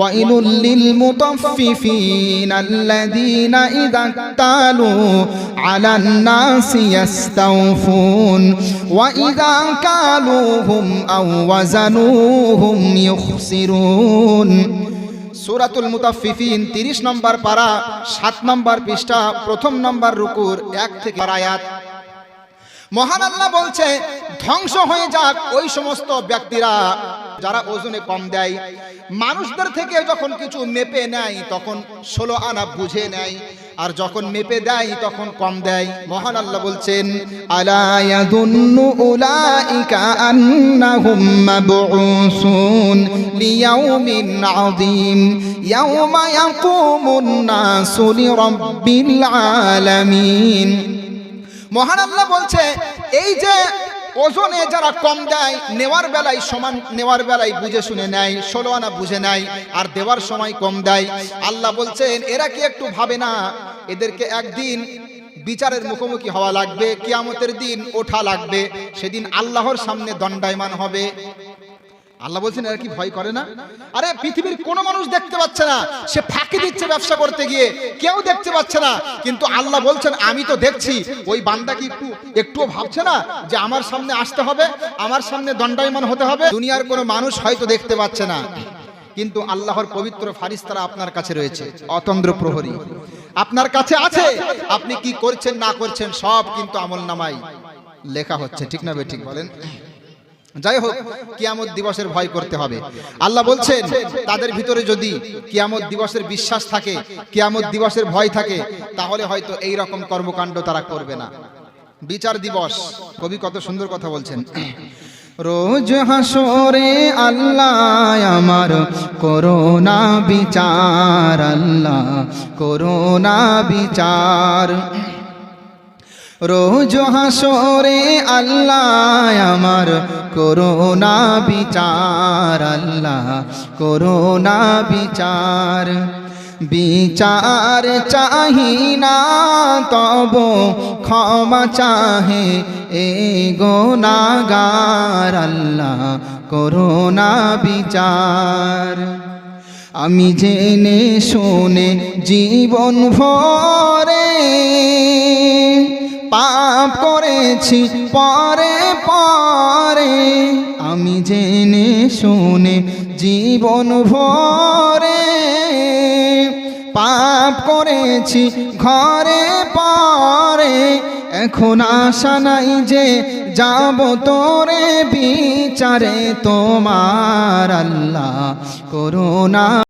ওয়াইলুল লিল মুতাফফিফিন আল্লাযীনা ইযা ইক্তালু আলান নাসি ইস্তাওফুন ওয়া ইযা কালুহুম আও ওয়াজানুহুম ইখসিরুন। সূরাতুল মুতাফফিফিন 30 নম্বর পারা 7 নম্বর পৃষ্ঠা প্রথম নম্বর রুকুর 1 থেকে আয়াত। মহান আল্লাহ বলছে, ধ্বংস হয়ে যাক ওই সমস্ত ব্যক্তিরা যারা ওজনে কম দেয়। মানুষদের থেকে যখন কিছু মেপে নেয় তখন 16 আনা বুঝে নেয়, আর যখন মেপে দেয় তখন কম দেয়। মহান আল্লাহ বলছেন, আলা ইয়াযুন্নু উলাইকা আন্নাহুম মাবউসুন লিয়াউমিন আযীম ইয়াওমা ইয়াকুমুন নাসু লিরাব্বিল আলামিন। মহান আল্লাহ বলছে, এই যে ওজনে যারা কম দেয়, নেওয়ার বেলায় সমান, নেওয়ার বেলায় বুঝে শুনে নেয়, 16 আনা বুঝে নেয়, আর দেওয়ার সময় কম দেয়। আল্লাহ বলছেন, এরা কি একটু ভাবে না এদেরকে একদিন বিচারের মুখোমুখি হওয়া লাগবে, কিয়ামতের দিন ওঠা লাগবে, সেদিন আল্লাহর সামনে দণ্ডায়মান হবে। আল্লাহ বলছেন, এরা কি ভয় করে না? আরে পৃথিবীর কোনো মানুষ দেখতে পাচ্ছে না, সে ফাঁকি দিচ্ছে ব্যবসা করতে গিয়ে, কেউ দেখতে পাচ্ছে না, কিন্তু আল্লাহ বলছেন আমি তো দেখছি। ওই বান্দা কি একটুও ভাবছে না যে আমার সামনে আসতে হবে, আমার সামনে দণ্ডায়মান হতে হবে? দুনিয়ার কোনো মানুষ হয়তো দেখতে পাচ্ছে না, কিন্তু আল্লাহর পবিত্র ফারিস্তারা আপনার কাছে রয়েছে, অতন্দ্র প্রহরী আপনার কাছে আছে। আপনি কি করছেন না করছেন সব কিন্তু আমলনামায় লেখা হচ্ছে, ঠিক না ঠিক বলেন? যাই হোক, কিয়ামত দিবসের ভয় করতে হবে। আল্লাহ বলছেন, তাদের ভিতরে যদি কিয়ামত দিবসের বিশ্বাস থাকে, কিয়ামত দিবসের ভয় থাকে, তাহলে হয়তো এই রকম কর্মকাণ্ড তারা করবে না। বিচার দিবস, কবি কত সুন্দর কথা বলছেন, রোজ হাসরে আল্লাহ আমার করোনা বিচার, আল্লাহ করোনা বিচার। রোজ হাসরে আল্লাহ আমার করোনা বিচার, আল্লাহ করোনা বিচার। বিচার চাহি না তব ক্ষমা চাহে এ গুনাহগার, আল্লাহ করোনা বিচার। আমি জেনে শুনে জীবন ভরে পাপ করেছি পরে পরে, আমি জেনে শুনে জীবন ভরে পাপ করেছি ঘরে পরে। এখন আশা নাই যে যাব তোরে বিচারে তোমার, আল্লাহ করোনা